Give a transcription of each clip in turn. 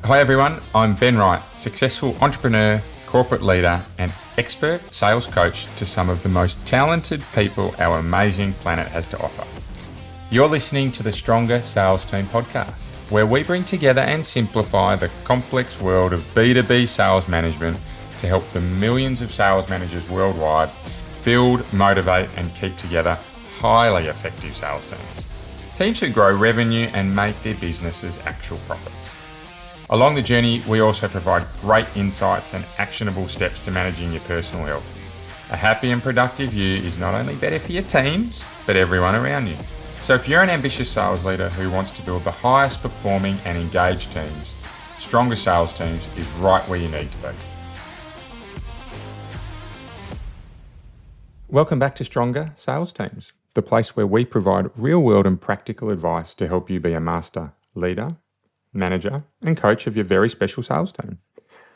Hi everyone, I'm Ben Wright, successful entrepreneur, corporate leader and expert sales coach to some of the most talented people our amazing planet has to offer. You're listening to the Stronger Sales Team podcast, where we bring together and simplify the complex world of B2B sales management to help the millions of sales managers worldwide build, motivate and keep together highly effective sales teams. Teams who grow revenue and make their businesses actual profits. Along the journey, we also provide great insights and actionable steps to managing your personal health. A happy and productive you is not only better for your teams, but everyone around you. So if you're an ambitious sales leader who wants to build the highest performing and engaged teams, Stronger Sales Teams is right where you need to be. Welcome back to Stronger Sales Teams, the place where we provide real-world and practical advice to help you be a master leader, manager and coach of your very special sales team.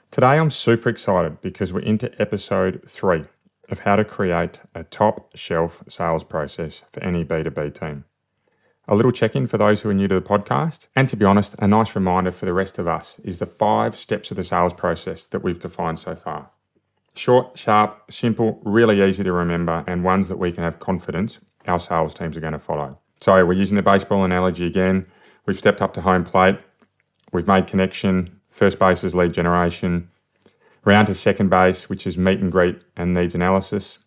Today I'm super excited because we're into episode 3 of how to create a top shelf sales process for any B2B team. A little check-in for those who are new to the podcast, and to be honest, a nice reminder for the rest of us is the 5 steps of the sales process that we've defined so far. Short, sharp, simple, really easy to remember, and ones that we can have confidence our sales teams are going to follow. So we're using the baseball analogy again. We've stepped up to home plate. We've made connection, first base is lead generation, round to second base, which is meet and greet and needs analysis,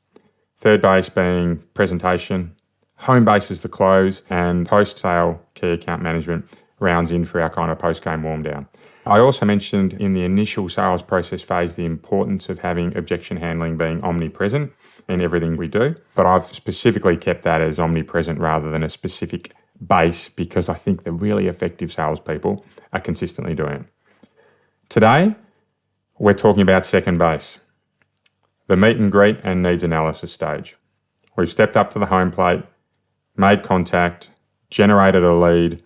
third base being presentation, home base is the close, and post-sale key account management rounds in for our kind of post-game warm down. I also mentioned in the initial sales process phase the importance of having objection handling being omnipresent in everything we do, but I've specifically kept that as omnipresent rather than a specific base because I think the really effective salespeople are consistently doing it. Today, we're talking about second base, the meet and greet and needs analysis stage. We've stepped up to the home plate, made contact, generated a lead,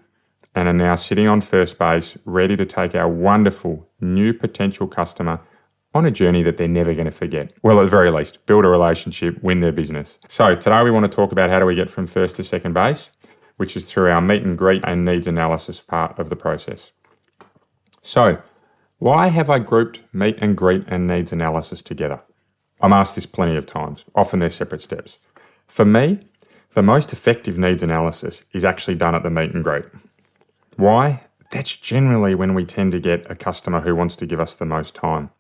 and are now sitting on first base, ready to take our wonderful new potential customer on a journey that they're never going to forget. Well, at the very least, build a relationship, win their business. So today we want to talk about how do we get from first to second base, which is through our meet and greet and needs analysis part of the process. So, why have I grouped meet and greet and needs analysis together? I'm asked this plenty of times. Often they're separate steps. For me, the most effective needs analysis is actually done at the meet and greet. Why? That's generally when we tend to get a customer who wants to give us the most time.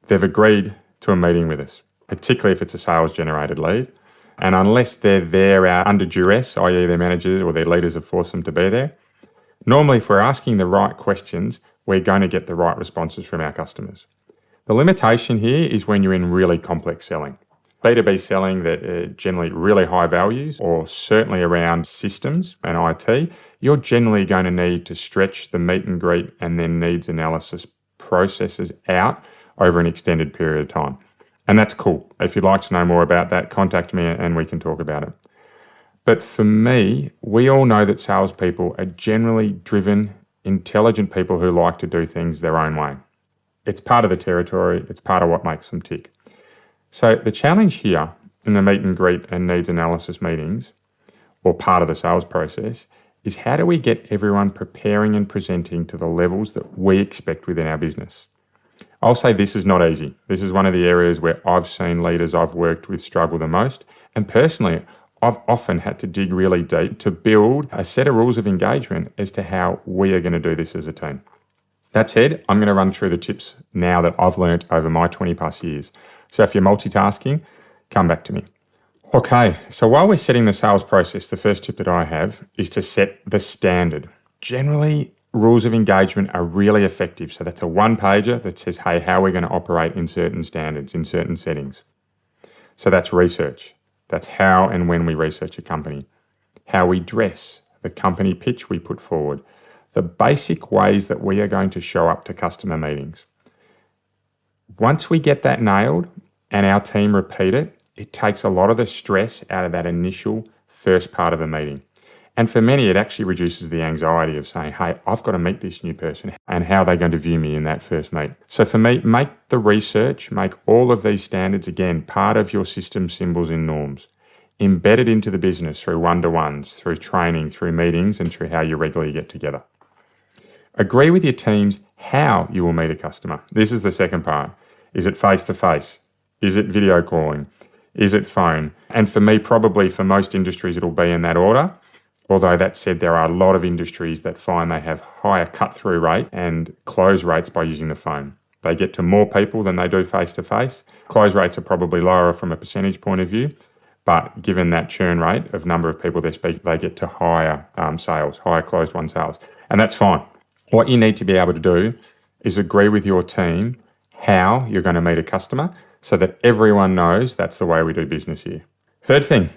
They've agreed to a meeting with us, particularly if it's a sales-generated lead. And unless they're there under duress, i.e. their managers or their leaders have forced them to be there, normally if we're asking the right questions, we're going to get the right responses from our customers. The limitation here is when you're in really complex selling. B2B selling that are generally really high values, or certainly around systems and IT, you're generally going to need to stretch the meet and greet and then needs analysis processes out over an extended period of time. And that's cool. If you'd like to know more about that, contact me and we can talk about it. But for me, we all know that salespeople are generally driven, intelligent people who like to do things their own way. It's part of the territory. It's part of what makes them tick. So the challenge here in the meet and greet and needs analysis meetings, or part of the sales process, is how do we get everyone preparing and presenting to the levels that we expect within our business? I'll say this is not easy. This is one of the areas where I've seen leaders I've worked with struggle the most. And personally, I've often had to dig really deep to build a set of rules of engagement as to how we are going to do this as a team. That said, I'm going to run through the tips now that I've learned over my 20 plus years. So if you're multitasking, come back to me. Okay, so while we're setting the sales process, the first tip that I have is to set the standard. Generally, rules of engagement are really effective. So that's a one-pager that says, hey, how we're going to operate in certain standards, in certain settings. So that's research. That's how and when we research a company. How we dress, the company pitch we put forward, the basic ways that we are going to show up to customer meetings. Once we get that nailed and our team repeat it, it takes a lot of the stress out of that initial first part of a meeting. And for many, it actually reduces the anxiety of saying, hey, I've got to meet this new person and how are they going to view me in that first meet. So for me, make the research, make all of these standards, again, part of your system symbols and norms. Embed it into the business through one-to-ones, through training, through meetings, and through how you regularly get together. Agree with your teams how you will meet a customer. This is the second part. Is it face-to-face? Is it video calling? Is it phone? And for me, probably for most industries, it'll be in that order. Although that said, there are a lot of industries that find they have higher cut-through rate and close rates by using the phone. They get to more people than they do face-to-face. Close rates are probably lower from a percentage point of view, but given that churn rate of number of people they speak, they get to higher sales, higher closed-won sales. And that's fine. What you need to be able to do is agree with your team how you're going to meet a customer so that everyone knows that's the way we do business here. Third thing,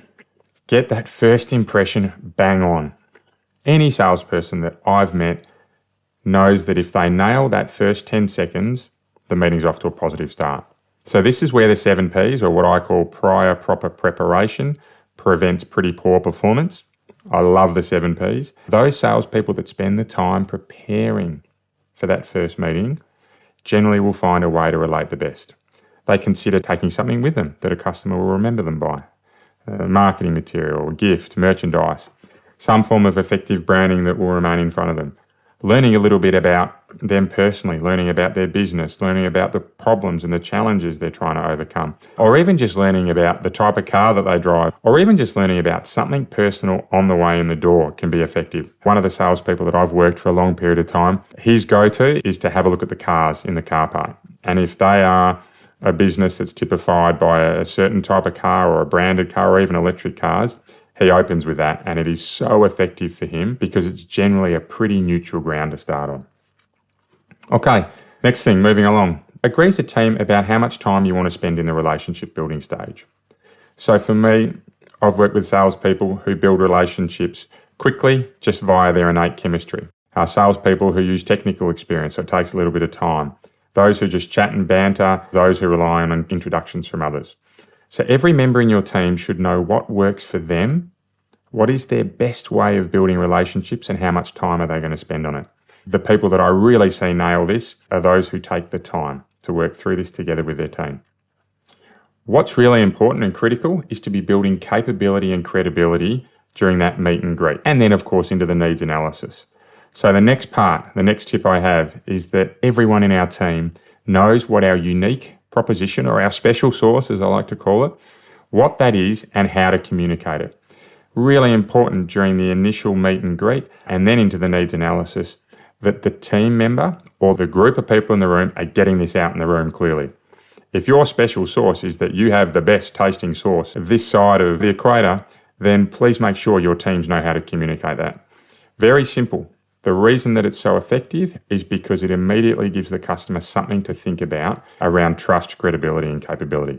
get that first impression bang on. Any salesperson that I've met knows that if they nail that first 10 seconds, the meeting's off to a positive start. So this is where the 7 Ps, or what I call prior proper preparation, prevents pretty poor performance. I love the 7 Ps. Those salespeople that spend the time preparing for that first meeting generally will find a way to relate the best. They consider taking something with them that a customer will remember them by. Marketing material, gift, merchandise, some form of effective branding that will remain in front of them. Learning a little bit about them personally, learning about their business, learning about the problems and the challenges they're trying to overcome, or even just learning about the type of car that they drive, or even just learning about something personal on the way in the door can be effective. One of the salespeople that I've worked for a long period of time, his go-to is to have a look at the cars in the car park. And if they are a business that's typified by a certain type of car or a branded car or even electric cars, he opens with that, and it is so effective for him because it's generally a pretty neutral ground to start on. Okay, next thing, moving along. Agree as a team about how much time you want to spend in the relationship building stage. So for me, I've worked with salespeople who build relationships quickly just via their innate chemistry. Salespeople who use technical experience, so it takes a little bit of time. Those who just chat and banter, those who rely on introductions from others. So every member in your team should know what works for them, what is their best way of building relationships, and how much time are they going to spend on it. The people that I really see nail this are those who take the time to work through this together with their team. What's really important and critical is to be building capability and credibility during that meet and greet, and then of course into the needs analysis. So the next part, the next tip I have is that everyone in our team knows what our unique proposition, or our special sauce as I like to call it, what that is and how to communicate it. Really important during the initial meet and greet and then into the needs analysis that the team member or the group of people in the room are getting this out in the room clearly. If your special sauce is that you have the best tasting sauce this side of the equator, then please make sure your teams know how to communicate that. Very simple. The reason that it's so effective is because it immediately gives the customer something to think about around trust, credibility, and capability.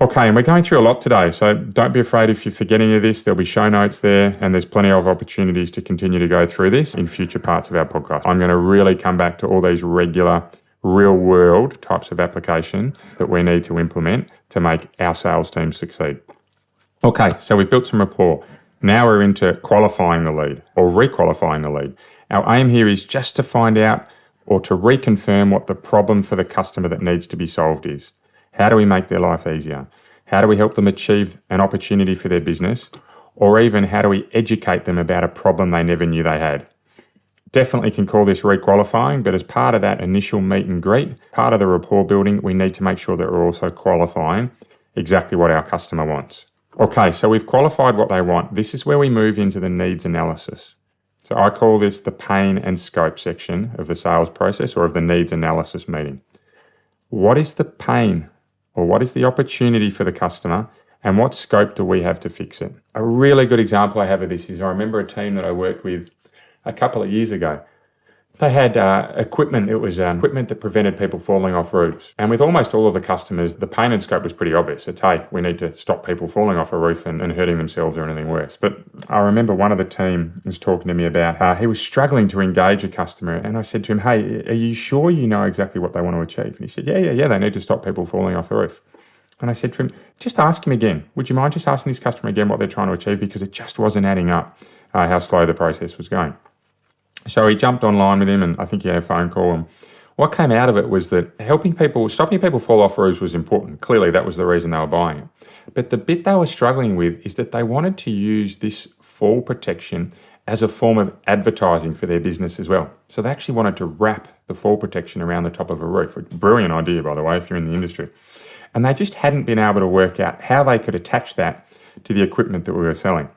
Okay, and we're going through a lot today, so don't be afraid if you forget any of this. There'll be show notes there, and there's plenty of opportunities to continue to go through this in future parts of our podcast. I'm going to really come back to all these regular, real-world types of application that we need to implement to make our sales team succeed. Okay, so we've built some rapport. Now we're into qualifying the lead or requalifying the lead. Our aim here is just to find out or to reconfirm what the problem for the customer that needs to be solved is. How do we make their life easier? How do we help them achieve an opportunity for their business? Or even how do we educate them about a problem they never knew they had? Definitely can call this requalifying, but as part of that initial meet and greet, part of the rapport building, we need to make sure that we're also qualifying exactly what our customer wants. Okay, so we've qualified what they want. This is where we move into the needs analysis. So I call this the pain and scope section of the sales process or of the needs analysis meeting. What is the pain or what is the opportunity for the customer and what scope do we have to fix it? A really good example I have of this is I remember a team that I worked with a couple of years ago. They had equipment. It was equipment that prevented people falling off roofs. And with almost all of the customers, the pain and scope was pretty obvious. It's, hey, we need to stop people falling off a roof and hurting themselves or anything worse. But I remember one of the team was talking to me about he was struggling to engage a customer. And I said to him, hey, are you sure you know exactly what they want to achieve? And he said, yeah, they need to stop people falling off a roof. And I said to him, just ask him again. Would you mind just asking this customer again what they're trying to achieve? Because it just wasn't adding up how slow the process was going. So he jumped online with him and I think he had a phone call. And what came out of it was that stopping people fall off roofs was important. Clearly, that was the reason they were buying it. But the bit they were struggling with is that they wanted to use this fall protection as a form of advertising for their business as well. So they actually wanted to wrap the fall protection around the top of a roof. Brilliant idea, by the way, if you're in the industry. And they just hadn't been able to work out how they could attach that to the equipment that we were selling.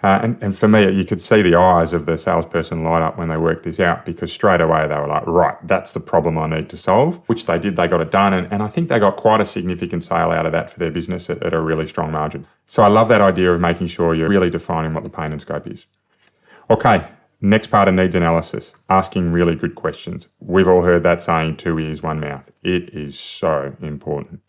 And for me, you could see the eyes of the salesperson light up when they worked this out, because straight away they were like, right, that's the problem I need to solve, which they did. They got it done. And I think they got quite a significant sale out of that for their business at a really strong margin. So I love that idea of making sure you're really defining what the pain and scope is. Okay, next part of needs analysis, asking really good questions. We've all heard that saying, 2 ears, 1 mouth. It is so important.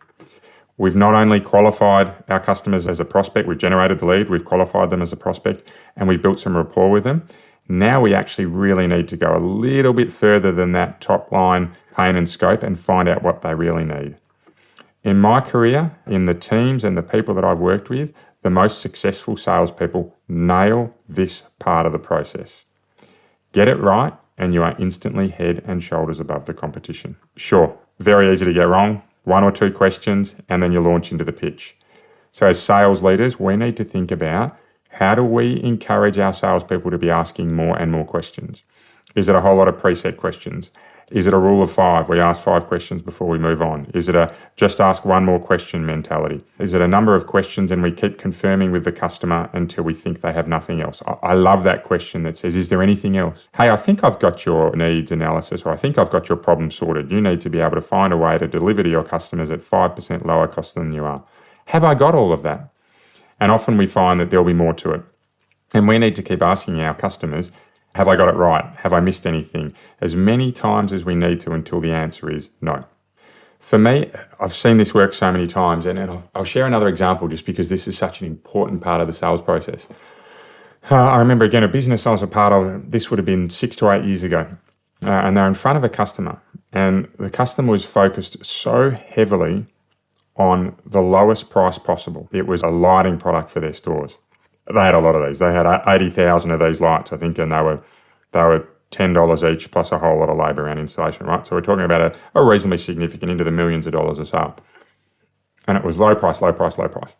We've not only qualified our customers as a prospect, we've generated the lead, we've qualified them as a prospect, and we've built some rapport with them. Now we actually really need to go a little bit further than that top line pain and scope and find out what they really need. In my career, in the teams and the people that I've worked with, the most successful salespeople nail this part of the process. Get it right, and you are instantly head and shoulders above the competition. Sure, very easy to get wrong. 1 or 2 questions, and then you launch into the pitch. So as sales leaders, we need to think about, how do we encourage our salespeople to be asking more and more questions? Is it a whole lot of preset questions? Is it a rule of 5? We ask 5 questions before we move on. Is it a just ask 1 more question mentality? Is it a number of questions and we keep confirming with the customer until we think they have nothing else? I love that question that says, is there anything else? Hey, I think I've got your needs analysis, or I think I've got your problem sorted. You need to be able to find a way to deliver to your customers at 5% lower cost than you are. Have I got all of that? And often we find that there'll be more to it. And we need to keep asking our customers, have I got it right? Have I missed anything? As many times as we need to until the answer is no. For me, I've seen this work so many times, and I'll share another example just because this is such an important part of the sales process. I remember, again, a business I was a part of, this would have been 6 to 8 years ago, and they're in front of a customer, and the customer was focused so heavily on the lowest price possible. It was a lighting product for their stores. They had a lot of these. They had 80,000 of these lights, I think, and they were $10 each plus a whole lot of labour around installation, right? So we're talking about a reasonably significant, into the millions of dollars of sale. And it was low price, low price, low price.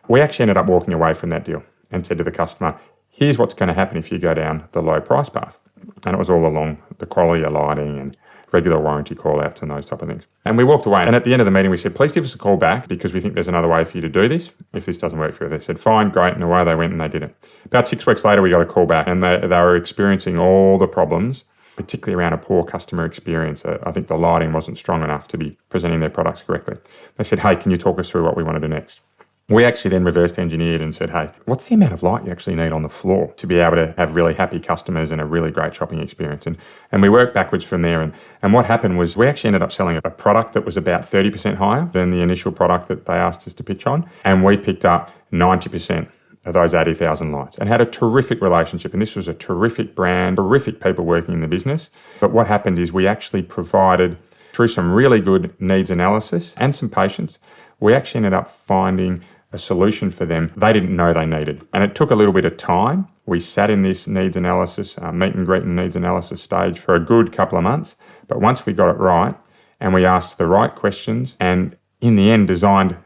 We actually ended up walking away from that deal and said to the customer, here's what's going to happen if you go down the low price path. And it was all along the quality of lighting and regular warranty call-outs and those type of things. And we walked away. And at the end of the meeting, we said, please give us a call back because we think there's another way for you to do this if this doesn't work for you. They said, fine, great. And away they went and they did it. About 6 weeks later, we got a call back and they were experiencing all the problems, particularly around a poor customer experience. I think the lighting wasn't strong enough to be presenting their products correctly. They said, hey, can you talk us through what we want to do next? We actually then reversed engineered and said, hey, what's the amount of light you actually need on the floor to be able to have really happy customers and a really great shopping experience? And we worked backwards from there. And what happened was we actually ended up selling a product that was about 30% higher than the initial product that they asked us to pitch on. And we picked up 90% of those 80,000 lights and had a terrific relationship. And this was a terrific brand, terrific people working in the business. But what happened is we actually provided, through some really good needs analysis and some patience, we actually ended up finding a solution for them they didn't know they needed. And it took a little bit of time. We sat in this needs analysis, meet and greet and needs analysis stage for a good couple of months. But once we got it right and we asked the right questions and in the end designed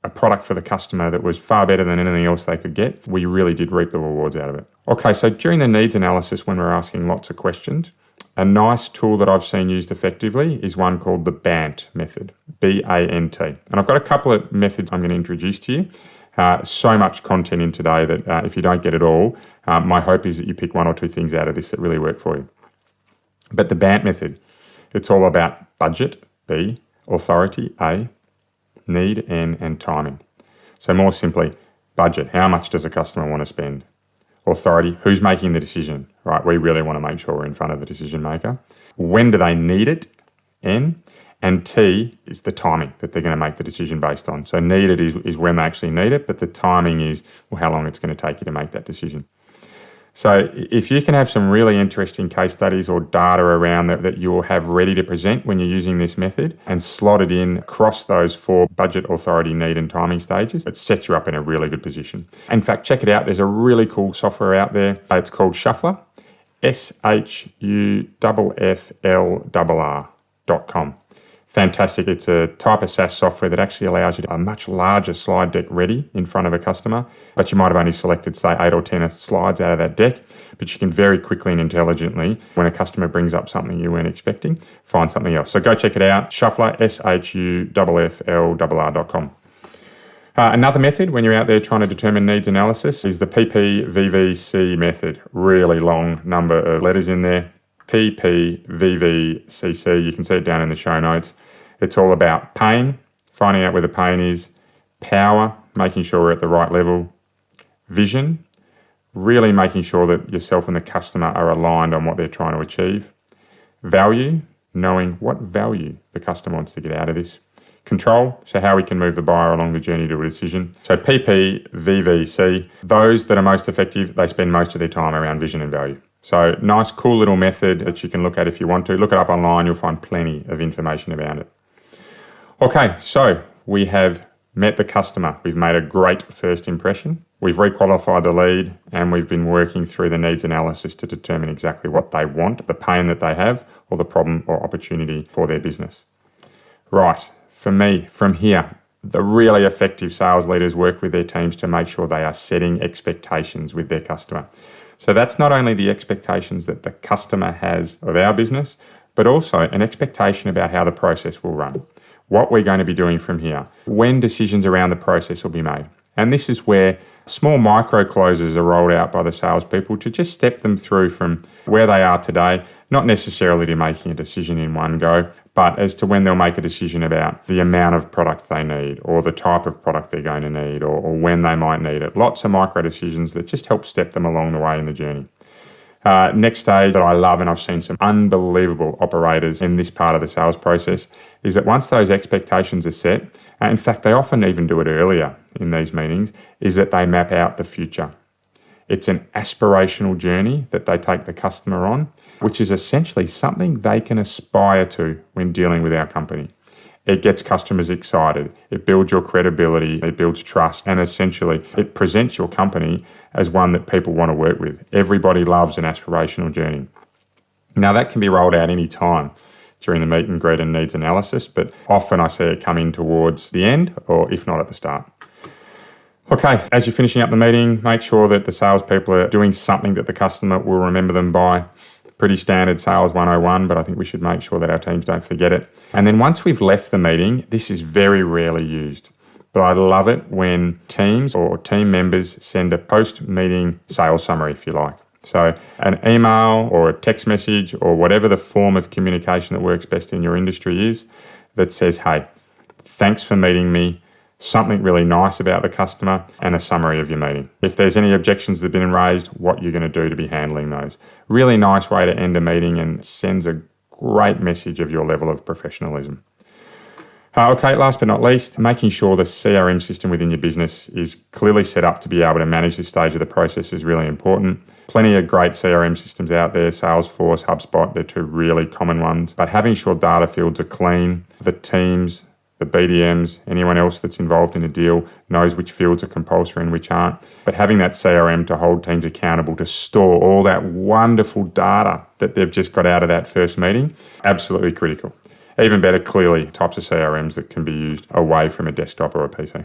a product for the customer that was far better than anything else they could get, we really did reap the rewards out of it. Okay, so during the needs analysis when we're asking lots of questions, a nice tool that I've seen used effectively is one called the B.A.N.T method, B.A.N.T. And I've got a couple of methods I'm going to introduce to you. So much content in today that if you don't get it all, my hope is that you pick 1 or 2 things out of this that really work for you. But the B.A.N.T method, it's all about budget, B, authority, A, need, N, and timing. So more simply, budget, how much does a customer want to spend? Authority, who's making the decision, right? We really want to make sure we're in front of the decision maker. When do they need it? N. And T is the timing that they're going to make the decision based on. So needed is when they actually need it, but the timing is how long it's going to take you to make that decision. So if you can have some really interesting case studies or data around that you'll have ready to present when you're using this method and slot it in across those 4 budget, authority, need and timing stages, it sets you up in a really good position. In fact, check it out. There's a really cool software out there. It's called Shuffler, SHUFFLR.com. Fantastic. It's a type of SaaS software that actually allows you to have a much larger slide deck ready in front of a customer, but you might have only selected, say, 8 or 10 slides out of that deck, but you can very quickly and intelligently, when a customer brings up something you weren't expecting, find something else. So go check it out, Shuffler, SHUFFLRR.com. Another method when you're out there trying to determine needs analysis is the P.P.V.V.C method. Really long number of letters in there. P.P.V.V.C. You can see it down in the show notes. It's all about pain, finding out where the pain is, power, making sure we're at the right level, vision, really making sure that yourself and the customer are aligned on what they're trying to achieve, value, knowing what value the customer wants to get out of this, control, so how we can move the buyer along the journey to a decision. So P.P.V.V.C, those that are most effective, they spend most of their time around vision and value. So nice, cool little method that you can look at if you want to. Look it up online, you'll find plenty of information about it. Okay, so we have met the customer. We've made a great first impression. We've requalified the lead and we've been working through the needs analysis to determine exactly what they want, the pain that they have, or the problem or opportunity for their business. Right, for me, from here, the really effective sales leaders work with their teams to make sure they are setting expectations with their customer. So that's not only the expectations that the customer has of our business, but also an expectation about how the process will run, what we're going to be doing from here, when decisions around the process will be made. And this is where small micro closes are rolled out by the salespeople to just step them through from where they are today, not necessarily to making a decision in one go, but as to when they'll make a decision about the amount of product they need or the type of product they're going to need or when they might need it. Lots of micro decisions that just help step them along the way in the journey. Next stage that I love, and I've seen some unbelievable operators in this part of the sales process, is that once those expectations are set, in fact, they often even do it earlier in these meetings, is that they map out the future. It's an aspirational journey that they take the customer on, which is essentially something they can aspire to when dealing with our company. It gets customers excited, it builds your credibility, it builds trust, and essentially it presents your company as one that people want to work with. Everybody loves an aspirational journey. Now that can be rolled out any time during the meet and greet and needs analysis, but often I see it come in towards the end or if not at the start. Okay, as you're finishing up the meeting, make sure that the salespeople are doing something that the customer will remember them by. Pretty standard sales 101, but I think we should make sure that our teams don't forget it. And then once we've left the meeting, this is very rarely used, but I love it when teams or team members send a post-meeting sales summary, if you like. So an email or a text message or whatever the form of communication that works best in your industry is that says, hey, thanks for meeting me, something really nice about the customer, and a summary of your meeting. If there's any objections that have been raised, what you're going to do to be handling those. Really nice way to end a meeting and sends a great message of your level of professionalism. Okay, last but not least, making sure the CRM system within your business is clearly set up to be able to manage this stage of the process is really important. Plenty of great CRM systems out there, Salesforce, HubSpot, they're two really common ones. But having sure data fields are clean, the teams, the BDMs, anyone else that's involved in a deal knows which fields are compulsory and which aren't. But having that CRM to hold teams accountable to store all that wonderful data that they've just got out of that first meeting, absolutely critical. Even better, clearly, types of CRMs that can be used away from a desktop or a PC.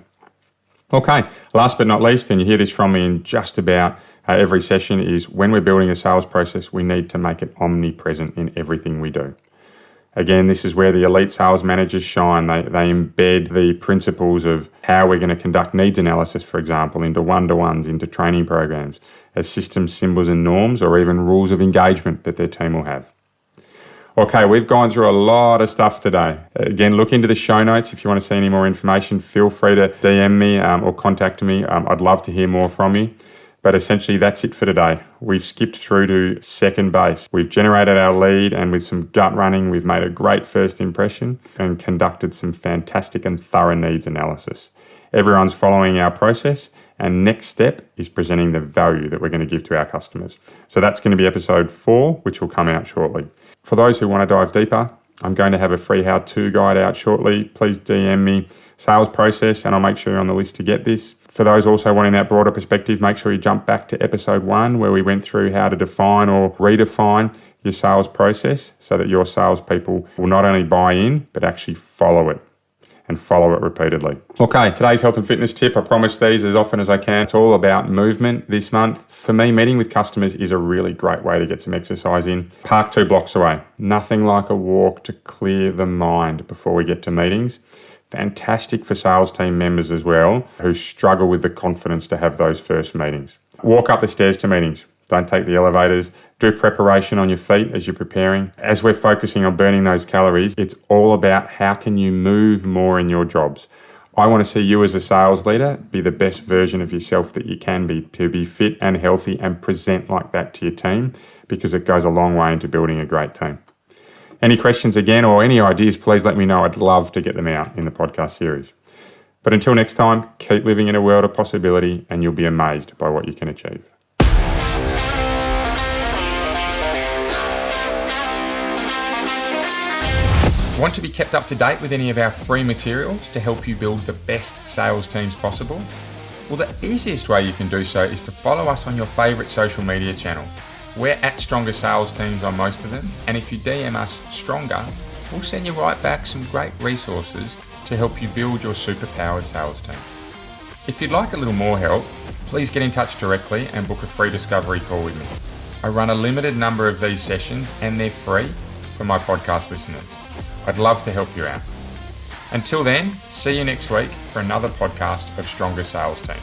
Okay, last but not least, and you hear this from me in just about every session, is when we're building a sales process, we need to make it omnipresent in everything we do. Again, this is where the elite sales managers shine. They embed the principles of how we're going to conduct needs analysis, for example, into one-to-ones, into training programs, as systems, symbols and norms, or even rules of engagement that their team will have. Okay, we've gone through a lot of stuff today. Again, look into the show notes. If you want to see any more information, feel free to DM me or contact me. I'd love to hear more from you. But essentially, that's it for today. We've skipped through to second base. We've generated our lead, and with some gut running, we've made a great first impression and conducted some fantastic and thorough needs analysis. Everyone's following our process, and next step is presenting the value that we're going to give to our customers. So that's going to be episode 4, which will come out shortly. For those who want to dive deeper, I'm going to have a free how-to guide out shortly. Please DM me sales process, and I'll make sure you're on the list to get this. For those also wanting that broader perspective, make sure you jump back to episode 1 where we went through how to define or redefine your sales process so that your salespeople will not only buy in, but actually follow it and follow it repeatedly. Okay, today's health and fitness tip. I promise these as often as I can. It's all about movement this month. For me, meeting with customers is a really great way to get some exercise in. Park 2 blocks away. Nothing like a walk to clear the mind before we get to meetings. Fantastic for sales team members as well who struggle with the confidence to have those first meetings. Walk up the stairs to meetings. Don't take the elevators. Do preparation on your feet as you're preparing. As we're focusing on burning those calories, it's all about how can you move more in your jobs. I want to see you as a sales leader be the best version of yourself that you can be, to be fit and healthy and present like that to your team, because it goes a long way into building a great team. Any questions again or any ideas, please let me know. I'd love to get them out in the podcast series. But until next time, keep living in a world of possibility and you'll be amazed by what you can achieve. Want to be kept up to date with any of our free materials to help you build the best sales teams possible? Well, the easiest way you can do so is to follow us on your favourite social media channel. We're at Stronger Sales Teams on most of them, and if you DM us Stronger, we'll send you right back some great resources to help you build your superpowered sales team. If you'd like a little more help, please get in touch directly and book a free discovery call with me. I run a limited number of these sessions and they're free for my podcast listeners. I'd love to help you out. Until then, see you next week for another podcast of Stronger Sales Teams.